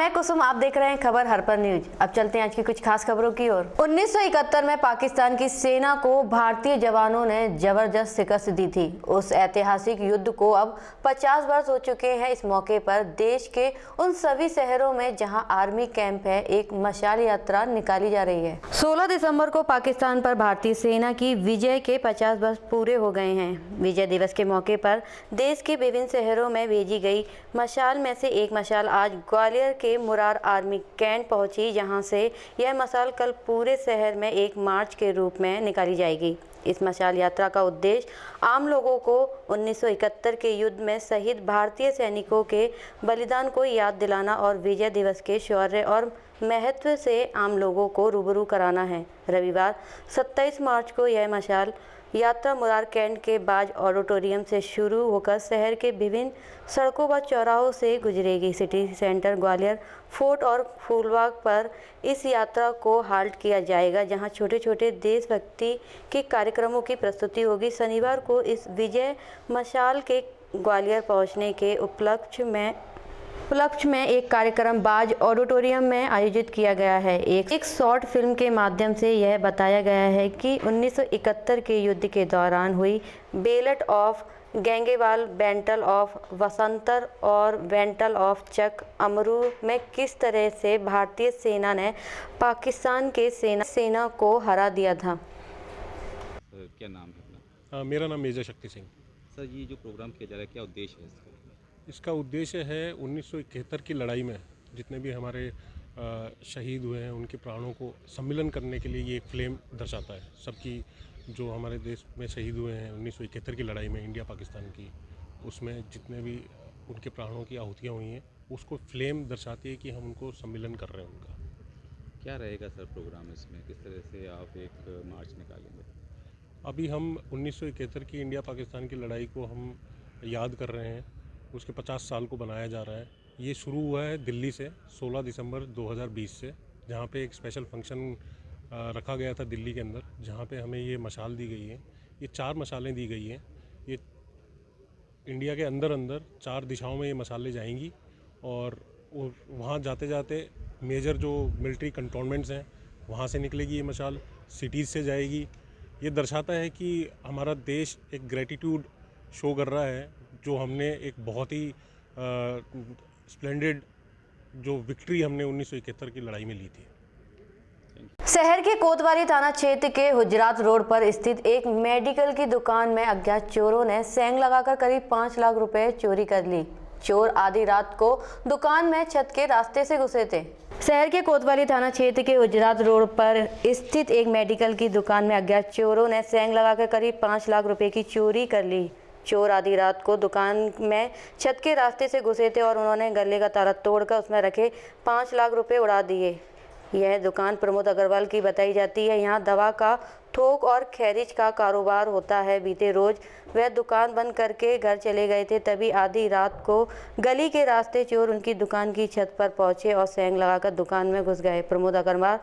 मैं कुसुम, आप देख रहे हैं खबर हरपर न्यूज। अब चलते हैं आज की कुछ खास खबरों की ओर। 1971 में पाकिस्तान की सेना को भारतीय जवानों ने जबरदस्त शिकस्त दी थी। उस ऐतिहासिक युद्ध को अब 50 वर्ष हो चुके हैं। इस मौके पर देश के उन सभी शहरों में जहां आर्मी कैंप है, एक मशाल यात्रा निकाली जा रही है। 16 दिसंबर को पाकिस्तान पर भारतीय सेना की विजय के 50 वर्ष पूरे हो गए हैं। विजय दिवस के मौके पर देश के विभिन्न शहरों में भेजी गई मशाल में से एक मशाल आज ग्वालियर के मुरार आर्मी कैंट पहुंची, जहां से यह मशाल कल पूरे शहर में एक मार्च के रूप में निकाली जाएगी। इस मशाल यात्रा का उद्देश्य आम लोगों को 1971 के युद्ध में शहीद भारतीय सैनिकों के बलिदान को याद दिलाना और विजय दिवस के शौर्य और महत्व से आम लोगों को रूबरू कराना है। रविवार 27 मार्च को यह मशाल यात्रा मुरार कैंट के बाज ऑडिटोरियम से शुरू होकर शहर के विभिन्न सड़कों व चौराहों से गुजरेगी। सिटी सेंटर, ग्वालियर फोर्ट और फूलबाग पर इस यात्रा को हाल्ट किया जाएगा, जहां छोटे छोटे देशभक्ति के कार्यक्रमों की प्रस्तुति होगी। शनिवार को इस विजय मशाल के ग्वालियर पहुंचने के उपलक्ष्य में एक कार्यक्रम बाज ऑडिटोरियम में आयोजित किया गया है। एक शॉर्ट फिल्म के माध्यम से यह बताया गया है कि 1971 के युद्ध के दौरान हुई बेलट ऑफ गैंगेवाल, बैटल ऑफ वसंतर और बैटल ऑफ चक अमरू में किस तरह से भारतीय सेना ने पाकिस्तान के सेना को हरा दिया था। क्या नाम है अपना? मेरा नाम मेजर शक्ति सिंह। सर, ये जो प्रोग्राम किया जा रहा है, क्या उद्देश्य है इसका? इसका उद्देश्य है 1971 की लड़ाई में जितने भी हमारे शहीद हुए हैं उनके प्राणों को सम्मिलन करने के लिए ये एक फ्लेम दर्शाता है। सबकी जो हमारे देश में शहीद हुए हैं 1971 की लड़ाई में इंडिया पाकिस्तान की, उसमें जितने भी उनके प्राणों की आहुतियाँ हुई हैं उसको फ्लेम दर्शाती है कि हम उनको सम्मिलन कर रहे हैं उनका। क्या रहेगा सर प्रोग्राम इसमें? किस तरह से आप एक मार्च निकालेंगे? अभी हम 1971 की इंडिया पाकिस्तान की लड़ाई को हम याद कर रहे हैं, उसके 50 साल को बनाया जा रहा है। ये शुरू हुआ है दिल्ली से 16 दिसंबर 2020 से, जहाँ पे एक स्पेशल फंक्शन रखा गया था दिल्ली के अंदर, जहाँ पे हमें ये मशाल दी गई है। ये 4 मशालें दी गई हैं। ये इंडिया के अंदर 4 दिशाओं में ये मशालें जाएंगी और वहाँ जाते जाते मेजर जो मिलिट्री कंटोनमेंट्स हैं वहाँ से निकलेगी ये मशाल, सिटीज़ से जाएगी। ये दर्शाता है कि हमारा देश एक ग्रेटिट्यूड शो कर रहा है, जो हमने एक बहुत ही स्प्लेंडेड जो विक्ट्री हमने 1971 की लड़ाई में ली थी। शहर के कोतवाली थाना क्षेत्र के हुजरात रोड पर स्थित एक मेडिकल की दुकान में अज्ञात चोरों ने सेंग लगाकर करीब 5 लाख रुपए चोरी कर ली। चोर आधी रात को दुकान में छत के रास्ते से घुसे थे। शहर के कोतवाली थाना क्षेत्र के हुजरात रोड पर स्थित एक मेडिकल की दुकान में अज्ञात चोरों ने सेंग लगाकर करीब 5 लाख रुपए की चोरी कर ली। चोर आधी रात को दुकान में छत के रास्ते से घुसे थे और उन्होंने गले का ताला तोड़कर उसमें रखे 5 लाख रुपए उड़ा दिए। यह दुकान प्रमोद अग्रवाल की बताई जाती है। यहाँ दवा का थोक और खैरिज का कारोबार होता है। बीते रोज वह दुकान बंद करके घर चले गए थे, तभी आधी रात को गली के रास्ते चोर उनकी दुकान की छत पर पहुंचे और सेंग लगाकर दुकान में घुस गए। प्रमोद अग्रवाल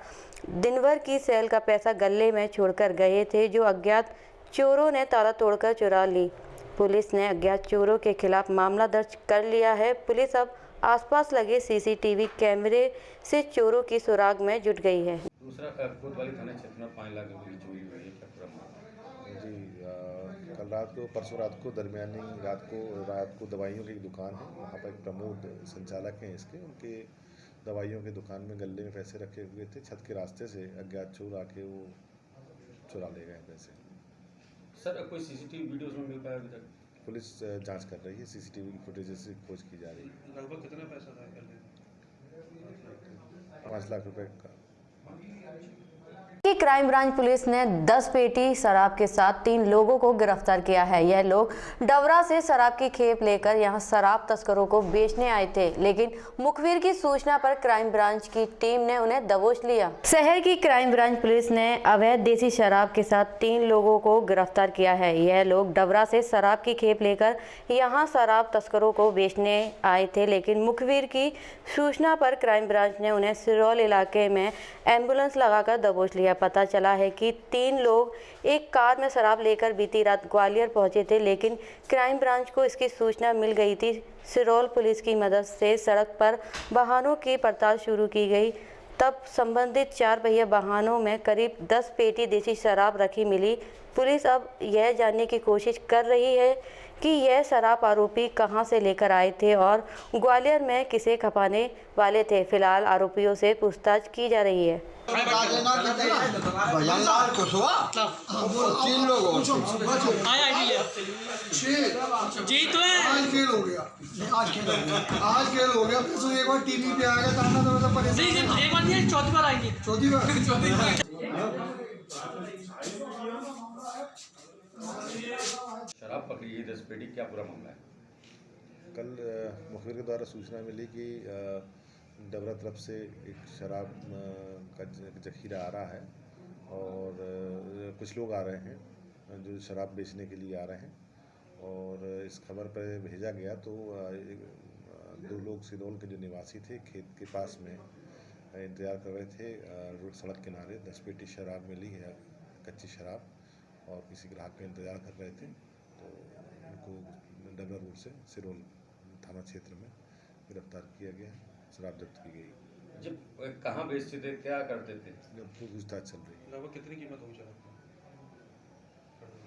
दिन भर की सेल का पैसा गले में छोड़कर गए थे, जो अज्ञात चोरों ने ताला तोड़कर चुरा ली। पुलिस ने अज्ञात चोरों के खिलाफ मामला दर्ज कर लिया है। पुलिस अब आसपास लगे सीसीटीवी कैमरे से चोरों की सुराग में जुट गई है। दूसरा, कोतवाली थाना क्षेत्र में 5 लाख रुपए की चोरी हुई है, क्या पूरा मामला? जी, कल रात को, परसों रात को, दरमियानी रात को दवाइयों की दुकान है, वहाँ पर एक प्रमोद संचालक हैं इसके, उनके दवाइयों की दुकान में गले में पैसे रखे हुए थे। छत के रास्ते से अज्ञात चोर आके वो चुरा ले गए पैसे। सर, कोई सीसीटीवी वीडियोस में मिल पाया अभी तक? पुलिस जांच कर रही है, सीसीटीवी की फुटेज से खोज की जा रही है। लगभग कितना पैसा था? 5 लाख रुपए का। क्राइम ब्रांच पुलिस ने 10 पेटी शराब के साथ 3 लोगों को गिरफ्तार किया है। यह लोग डवरा से शराब की खेप लेकर यहां शराब तस्करों को बेचने आए थे, लेकिन मुखबिर की सूचना पर क्राइम ब्रांच की टीम ने उन्हें दबोच लिया। शहर की क्राइम ब्रांच पुलिस ने अवैध देसी शराब के साथ 3 लोगों को गिरफ्तार किया है। यह लोग डवरा से शराब की खेप लेकर यहां शराब तस्करों को बेचने आए थे, लेकिन मुखबिर की सूचना पर क्राइम ब्रांच ने उन्हें सिरौल इलाके में एम्बुलेंस लगाकर दबोच लिया। पता चला है कि 3 लोग एक कार में शराब लेकर बीती रात ग्वालियर पहुंचे थे, लेकिन क्राइम ब्रांच को इसकी सूचना मिल गई थी। सिरोल पुलिस की मदद से सड़क पर वाहनों की पड़ताल शुरू की गई। तब संबंधित 4 पहिया वाहनों में करीब 10 पेटी देसी शराब रखी मिली। पुलिस अब यह जानने की कोशिश कर रही है कि यह शराब आरोपी कहां से लेकर आए थे और ग्वालियर में किसे खपाने वाले थे। फिलहाल आरोपियों से पूछताछ की जा रही है। 3 लोग और आज खेल हो गया फिर एक बार टीवी पे आ गया तो परेशान एक बार नहीं चौथी बार आएंगे चौथी बार शराब पकड़ी है 10 पेटी, क्या पूरा मामला है? कल मुखबिर के द्वारा सूचना मिली कि डबरा तरफ से एक शराब का जखीरा आ रहा है और कुछ लोग आ रहे हैं जो शराब बेचने के लिए आ रहे हैं, और इस खबर पर भेजा गया तो 2 लोग सिरोल के जो निवासी थे खेत के पास में इंतज़ार कर रहे थे। सड़क किनारे 10 पेटी शराब मिली है, कच्ची शराब, और किसी ग्राहक का इंतज़ार कर रहे थे, तो उनको डबरा रोड से सिरोल थाना क्षेत्र में गिरफ्तार किया गया, शराब जब्त की गई। जब कहाँ बेचते थे, क्या करते थे? पूछताछ चल रही है। लगभग कितनी कीमत होगी शराब?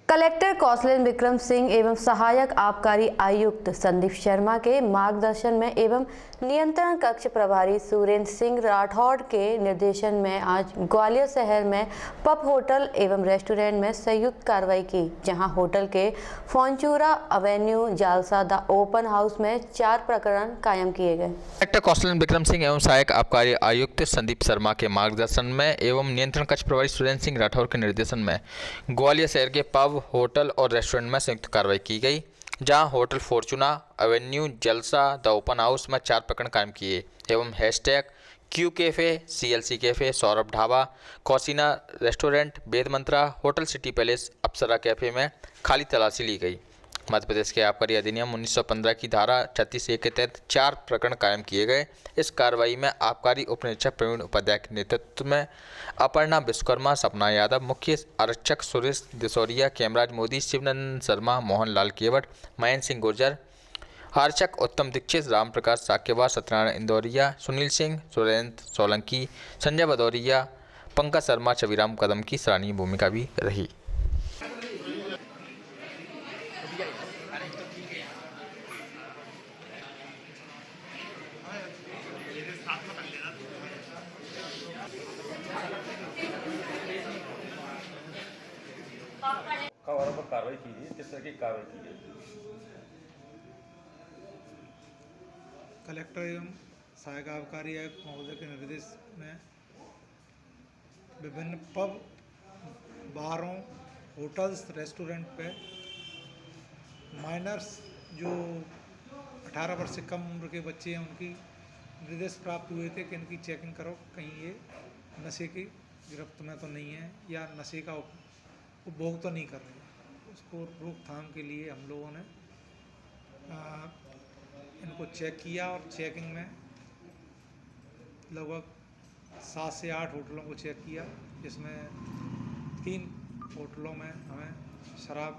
कलेक्टर कौशलेंद्र विक्रम सिंह एवं सहायक आबकारी आयुक्त संदीप शर्मा के मार्गदर्शन में एवं नियंत्रण कक्ष प्रभारी सुरेंद्र सिंह राठौड़ के निर्देशन में आज ग्वालियर शहर में पब, होटल एवं रेस्टोरेंट में संयुक्त कार्रवाई की, जहां होटल के Fortuna Avenue Jalsa the open house में 4 प्रकरण कायम किए गए। कलेक्टर कौशलेंद्र विक्रम सिंह एवं सहायक आबकारी आयुक्त संदीप शर्मा के मार्गदर्शन में एवं नियंत्रण कक्ष प्रभारी सुरेंद्र सिंह राठौड़ के निर्देशन में ग्वालियर शहर के पब, होटल और रेस्टोरेंट में संयुक्त कार्रवाई की गई, जहां hotel Fortuna Avenue Jalsa the open house में 4 प्रकरण कायम किए एवं hashtag Q cafe, CLC cafe, Saurabh dhaba, Cucina restaurant, Ved Mantra, hotel City Palace, Apsara cafe में खाली तलाशी ली गई। मध्य प्रदेश के आबकारी अधिनियम 1915 की धारा 36A के तहत 4 प्रकरण कायम किए गए। इस कार्रवाई में आबकारी उप निरीक्षक प्रवीण उपाध्याय के नेतृत्व में अपर्णा विश्वकर्मा, सपना यादव, मुख्य आरक्षक सुरेश दिसौरिया, कैमराज मोदी, शिवनंदन शर्मा, मोहन लाल केवट, महेंद्र सिंह गुर्जर, आरक्षक उत्तम दीक्षित, राम प्रकाश साक्यवार, सत्यनारायण इंदौरिया, सुनील सिंह, सुरेंद्र सोलंकी, संजय भदौरिया, पंकज शर्मा, छविराम कदम की सराहनीय भूमिका भी रही। खबरों पर कार्रवाई की गई, किस तरह की कार्रवाई की गई? कलेक्टर एवं सहायक आबकारी आयुक्त महोदय के निर्देश में विभिन्न पब, बारों, होटल्स, रेस्टोरेंट पे माइनर्स जो 18 वर्ष से कम उम्र के बच्चे हैं उनकी निर्देश प्राप्त हुए थे कि इनकी चेकिंग करो, कहीं ये नशे की गिरफ्त में तो नहीं है या नशे का उपभोग तो नहीं कर रहे। उसको रोकथाम के लिए हम लोगों ने इनको चेक किया और चेकिंग में लगभग 7 से 8 होटलों को चेक किया, जिसमें 3 होटलों में हमें शराब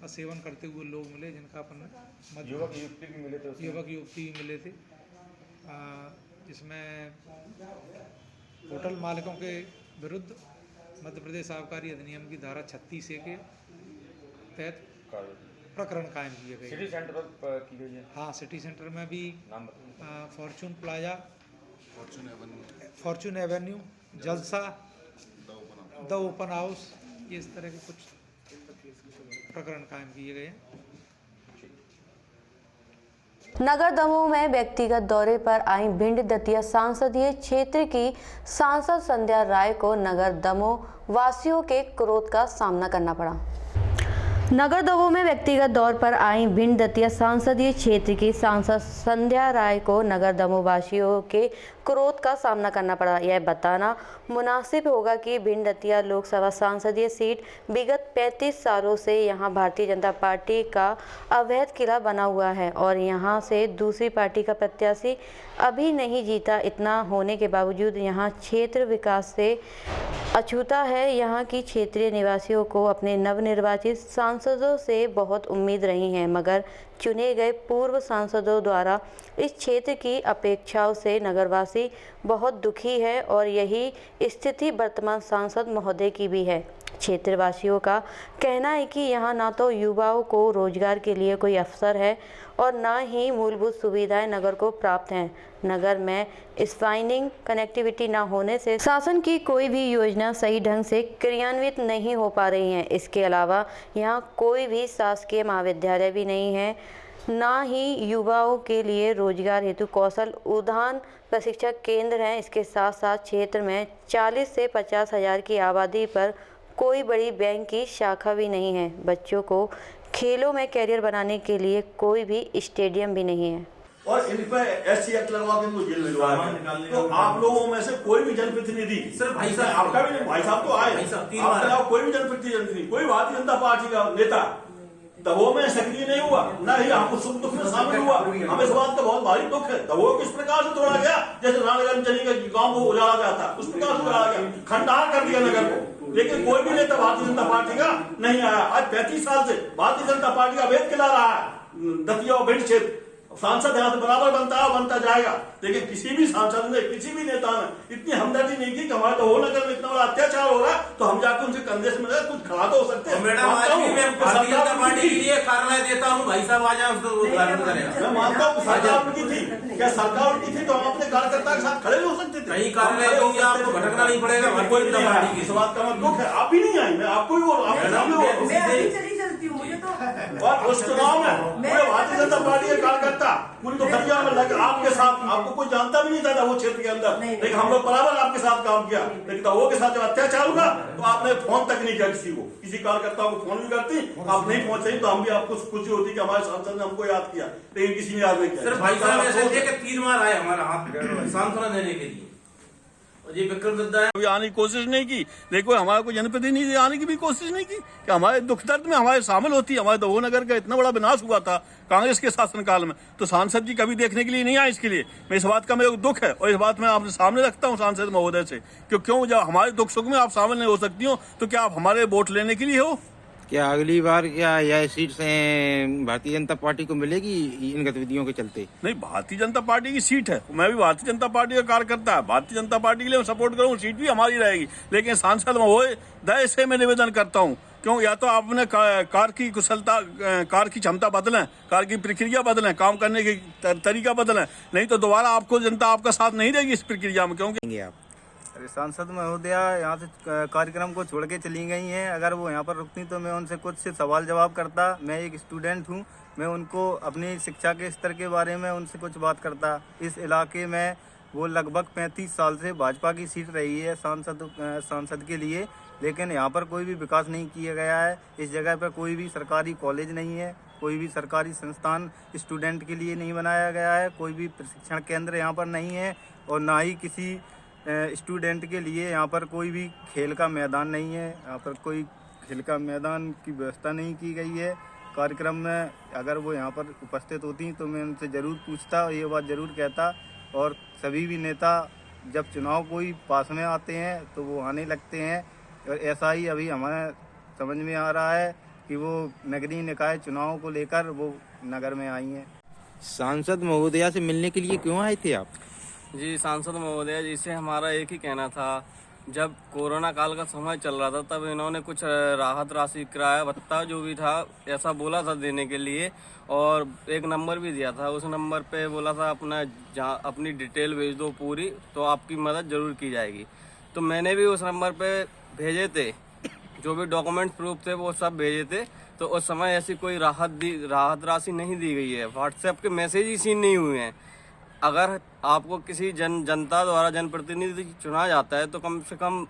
का सेवन करते हुए लोग मिले, जिनका अपन युवक युवती भी मिले थे? युवक युवती भी मिले थे, जिसमें होटल मालिकों के विरुद्ध मध्य प्रदेश आबकारी अधिनियम की धारा 36A के तहत प्रकरण कायम किए गए। सिटी सेंटर पर की गई है? हाँ, सिटी सेंटर में भी नाम बताइए। Fortune plaza, Fortune Avenue, Jalsa, the open house, ये इस तरह के कुछ प्रकरण कायम किए गए हैं। नगर दमोह में व्यक्तिगत दौरे पर आई भिंड दतिया संसदीय क्षेत्र की सांसद संध्या राय को नगर दमोह वासियों के क्रोध का सामना करना पड़ा। नगर दमोह में व्यक्तिगत दौर पर आई भिंड दतिया संसदीय क्षेत्र की सांसद संध्या राय को नगर दमोह वासियों के क्रोध का सामना करना पड़ा। यह बताना मुनासिब होगा कि भिंड दतिया लोकसभा संसदीय सीट विगत 35 सालों से यहां भारतीय जनता पार्टी का अवैध किला बना हुआ है और यहां से दूसरी पार्टी का प्रत्याशी अभी नहीं जीता। इतना होने के बावजूद यहां क्षेत्र विकास से अछूता है। यहाँ की क्षेत्रीय निवासियों को अपने नवनिर्वाचित सांसदों से बहुत उम्मीद रही है, मगर चुने गए पूर्व सांसदों द्वारा इस क्षेत्र की अपेक्षाओं से नगरवासी बहुत दुखी है और यही स्थिति वर्तमान सांसद महोदय की भी है। क्षेत्रवासियों का कहना है कि यहाँ न तो युवाओं को रोजगार के लिए कोई अवसर है और न ही मूलभूत सुविधाएं नगर को प्राप्त हैं। नगर में स्पाइनिंग कनेक्टिविटी न होने से शासन की कोई भी योजना सही ढंग से क्रियान्वित नहीं हो पा रही है। इसके अलावा यहाँ कोई भी शासकीय महाविद्यालय भी नहीं है, न ही युवाओं के लिए रोजगार हेतु कौशल उद्यान प्रशिक्षण केंद्र हैं। इसके साथ साथ क्षेत्र में 40 से 50 हज़ार की आबादी पर कोई बड़ी बैंक की शाखा भी नहीं है। बच्चों को खेलों में कैरियर बनाने के लिए कोई भी स्टेडियम भी नहीं है और इन पर SC एक्ट लगवा के इनको जेल भिजवाया। तो आप लोगों में से कोई भी जनप्रतिनिधि, सिर्फ भाई साहब आपका भी नहीं, भाई साहब तो आए, आपके अलावा कोई भी जनप्रतिनिधि, कोई भारतीय जनता पार्टी का नेता दमोह में सक्रिय नहीं हुआ, न ही हमको सुख दुख में शामिल हुआ। हमें इस बात का बहुत भारी दुख है। दमोह किस प्रकार से तोड़ा गया, जैसे राणगंजनी का गांव को उजाड़ा जाता, उस प्रकार से उजाड़ा गया, खंडहर कर दिया नगर को। लेकिन कोई भी नेता भारतीय जनता पार्टी का नहीं आया। आज 35 साल से भारतीय जनता पार्टी का अवैध किला रहा है दतिया और भिंड क्षेत्र। सांसद यहाँ से बराबर बनता है, बनता जाएगा, लेकिन किसी भी सांसद ने, किसी भी नेता ने इतनी हमदर्दी नहीं की कि हमारे तो नगर में इतना बड़ा अत्याचार हो रहा है तो हम जाकर उनसे कंधे से मिले कुछ खड़ा तो हो सकते हैं। मैं भारतीय जनता पार्टी के लिए कार्रवाई देता हूँ, भाई साहब आ जाए, उसको उद्घाटन करेगा। मैं मानता हूँ सरकार उनकी थी, क्या सरकार उनकी थी तो हम अपने कार्यकर्ता के साथ खड़े हो सकते थे। कहीं कार्रवाई होगी, आपको भटकना नहीं पड़ेगा। कोई नहीं आया, इस बात का दुख है। आप ही नहीं आई, मैं आपको ही बोल और उस चुनाव में पूरे भारतीय जनता पार्टी के कार्यकर्ता पूरी तो खरिया में लगे आपके साथ। आपको कोई जानता भी नहीं था वो क्षेत्र के अंदर, लेकिन हम लोग बराबर आपके साथ काम किया। लेकिन वो के साथ जब अत्याचार हुआ तो आपने फोन तक नहीं किया किसी को, किसी कार्यकर्ता को फोन भी करती, आप नहीं पहुंचे तो हम भी आपको खुशी होती कि हमारे सांसद ने हमको याद किया, लेकिन किसी ने याद नहीं किया। सिर्फ भाई साहब ऐसे थे कि 3 बार आए हमारा हाथ सांत्वना देने के लिए। जी विक्रम दत्ता है आने की कोशिश नहीं की। देखो हमारा कोई जनप्रतिनिधि आने की भी कोशिश नहीं की कि हमारे दुख दर्द में हमारे शामिल होती। हमारे दमोह नगर का इतना बड़ा विनाश हुआ था कांग्रेस के शासनकाल में, तो सांसद जी कभी देखने के लिए नहीं आए। इसके लिए मैं इस बात का मेरे को दुख है और इस बात मैं आपके सामने रखता हूँ सांसद महोदय से, क्यों जब हमारे दुख सुख में आप शामिल नहीं हो सकती हो तो क्या आप हमारे वोट लेने के लिए हो? क्या अगली बार क्या यह सीट से भारतीय जनता पार्टी को मिलेगी इन गतिविधियों के चलते? नहीं, भारतीय जनता पार्टी की सीट है, मैं भी भारतीय जनता पार्टी का कार्यकर्ता है, भारतीय जनता पार्टी के लिए सपोर्ट करूँ, सीट भी हमारी रहेगी। लेकिन सांसद महोदय से मैं निवेदन करता हूँ, क्यों या तो आपने कार की कुशलता, कार की क्षमता बदलें, कार की प्रक्रिया बदलें, काम करने की तरीका बदलें, नहीं तो दोबारा आपको जनता आपका साथ नहीं देगी इस प्रक्रिया में। क्योंकि आप सांसद महोदया यहाँ से कार्यक्रम को छोड़ के चली गई हैं। अगर वो यहाँ पर रुकती तो मैं उनसे कुछ सवाल जवाब करता। मैं एक स्टूडेंट हूँ, मैं उनको अपनी शिक्षा के स्तर के बारे में उनसे कुछ बात करता। इस इलाके में वो लगभग 35 साल से भाजपा की सीट रही है सांसद के लिए, लेकिन यहाँ पर कोई भी विकास नहीं किया गया है। इस जगह पर कोई भी सरकारी कॉलेज नहीं है, कोई भी सरकारी संस्थान स्टूडेंट के लिए नहीं बनाया गया है, कोई भी प्रशिक्षण केंद्र यहाँ पर नहीं है और ना ही किसी स्टूडेंट के लिए यहाँ पर कोई भी खेल का मैदान नहीं है। यहाँ पर कोई खेल का मैदान की व्यवस्था नहीं की गई है। कार्यक्रम में अगर वो यहाँ पर उपस्थित होती तो मैं उनसे ज़रूर पूछता और ये बात ज़रूर कहता। और सभी भी नेता जब चुनाव कोई पास में आते हैं तो वो आने लगते हैं, और ऐसा ही अभी हमें समझ में आ रहा है कि वो नगरीय निकाय चुनाव को लेकर वो नगर में आई हैं। सांसद महोदया से मिलने के लिए क्यों आए थे आप? जी, सांसद महोदय जी से हमारा एक ही कहना था, जब कोरोना काल का समय चल रहा था तब इन्होंने कुछ राहत राशि, किराया भत्ता जो भी था ऐसा बोला था देने के लिए, और एक नंबर भी दिया था। उस नंबर पे बोला था अपनी डिटेल भेज दो पूरी तो आपकी मदद ज़रूर की जाएगी। तो मैंने भी उस नंबर पे भेजे थे, जो भी डॉक्यूमेंट प्रूफ थे वो सब भेजे थे। तो उस समय ऐसी कोई राहत राशि नहीं दी गई है, व्हाट्सएप के मैसेज ही सीन नहीं हुए हैं। अगर आपको किसी जनता द्वारा जनप्रतिनिधि चुना जाता है तो कम से कम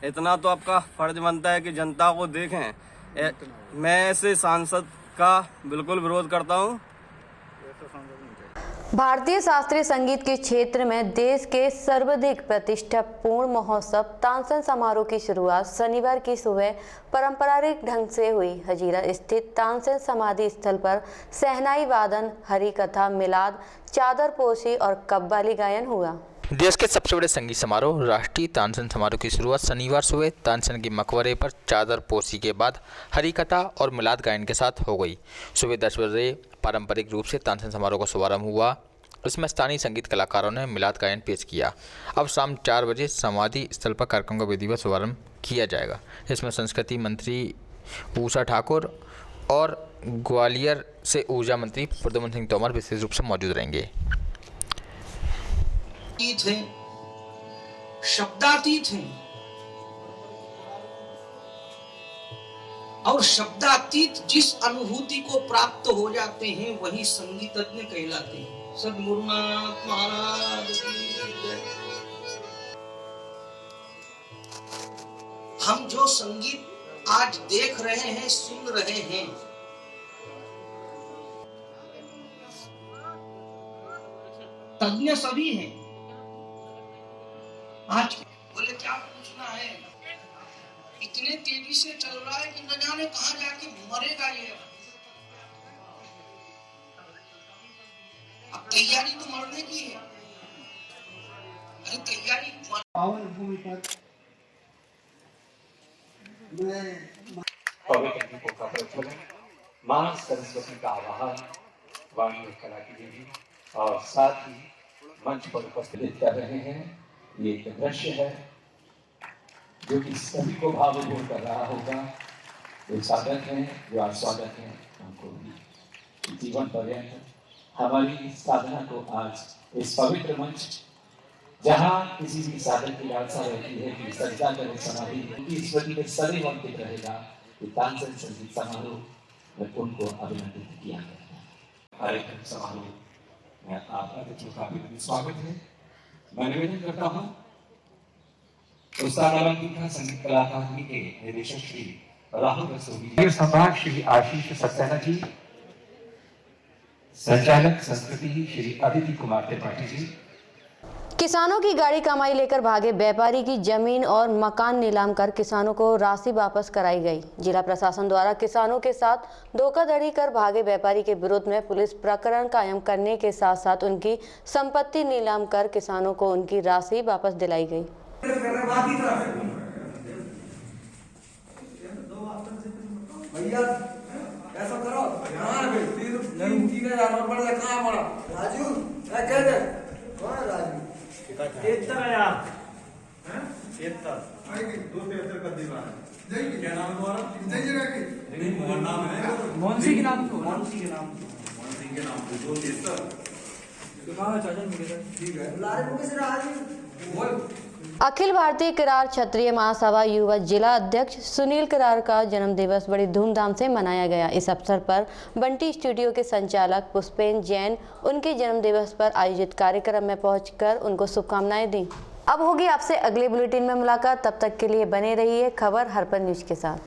इतना तो आपका फर्ज बनता है कि जनता को देखें। मैं ऐसे सांसद का बिल्कुल विरोध करता हूँ। भारतीय शास्त्रीय संगीत के क्षेत्र में देश के सर्वाधिक प्रतिष्ठापूर्ण महोत्सव तानसेन समारोह की शुरुआत शनिवार की सुबह पारंपरिक ढंग से हुई। हजीरा स्थित तानसेन समाधि स्थल पर शहनाई वादन, हरि कथा, मिलाद, चादर पोशी और कव्वाली गायन हुआ। देश के सबसे बड़े संगीत समारोह राष्ट्रीय तानसेन समारोह की शुरुआत शनिवार सुबह तानसेन के मकबरे पर चादर पोशी के बाद हरि कथा और मिलाद गायन के साथ हो गई। सुबह 10 बजे पारंपरिक रूप से तानसेन समारोह का शुभारंभ हुआ। इसमें स्थानीय संगीत कलाकारों ने मिलाद गायन पेश किया। अब शाम 4 बजे समाधि स्थल पर कार्यक्रम का विधिवत शुभारंभ किया जाएगा। इसमें संस्कृति मंत्री उषा ठाकुर और ग्वालियर से ऊर्जा मंत्री प्रद्युम्न सिंह तोमर विशेष रूप से मौजूद रहेंगे। शब्दातीत हैं और शब्दातीत जिस अनुभूति को प्राप्त हो जाते हैं वही संगीतज्ञ कहलाते हैं। सद्गुरुनाथ महाराज की जय। हम जो संगीत आज देख रहे हैं, सुन रहे हैं, तज्ञ सभी हैं। आज बोले क्या पूछना है, इतने तेजी से चल रहा है कि न जाने कहां जाके मरेगा ये। अब तैयारी तो मरने की है। अरे तैयारी पावन भूमि पर पवित्र दीपों का प्रज्वलन, मां सरस्वती का आवाहन, वाणी और कला की देवी और साथ ही मंच पर उपस्थित कर रहे हैं। ये एक दृश्य है जो कि सभी को भावुक कर रहा होगा। जो साधक हैं, जो आस्वादक हैं, उनको भी जीवन पर्यंत हमारी इस साधना को आज इस पवित्र मंच, जहाँ किसी भी साधक की लालसा रहती है कि सजदा करें समाधि, उनकी स्मृति में सदैव अंकित रहेगा कि तानसेन संगीत समारोह में उनको अभिनंदित किया गया है। कार्यक्रम समारोह में आप अतिथियों का भी स्वागत है। मैं निवेदन करता हूँ उस्ताद अलंकृत संगीत कला अकादमी के निदेशक श्री राहुल रस्तोगी, सम्राट श्री आशीष सक्सेना जी, संचालक संस्कृति श्री अदिति कुमार त्रिपाठी जी। किसानों की गाड़ी कमाई लेकर भागे व्यापारी की जमीन और मकान नीलाम कर किसानों को राशि वापस कराई गई। जिला प्रशासन द्वारा किसानों के साथ धोखाधड़ी कर भागे व्यापारी के विरोध में पुलिस प्रकरण कायम करने के साथ साथ उनकी संपत्ति नीलाम कर किसानों को उनकी राशि वापस दिलाई गई। भैया ऐसा करो, राजू कौन है राजू? क्या नाम है तुम्हारा? मोहन सिंह के नाम। ठीक है। अखिल भारतीय किरार क्षत्रिय महासभा युवा जिला अध्यक्ष सुनील किरार का जन्म दिवस बड़ी धूमधाम से मनाया गया। इस अवसर पर बंटी स्टूडियो के संचालक पुष्पेन जैन उनके जन्म दिवस पर आयोजित कार्यक्रम में पहुंचकर उनको शुभकामनाएं दी। अब होगी आपसे अगले बुलेटिन में मुलाकात। तब तक के लिए बने रहिए खबर हरपल न्यूज के साथ।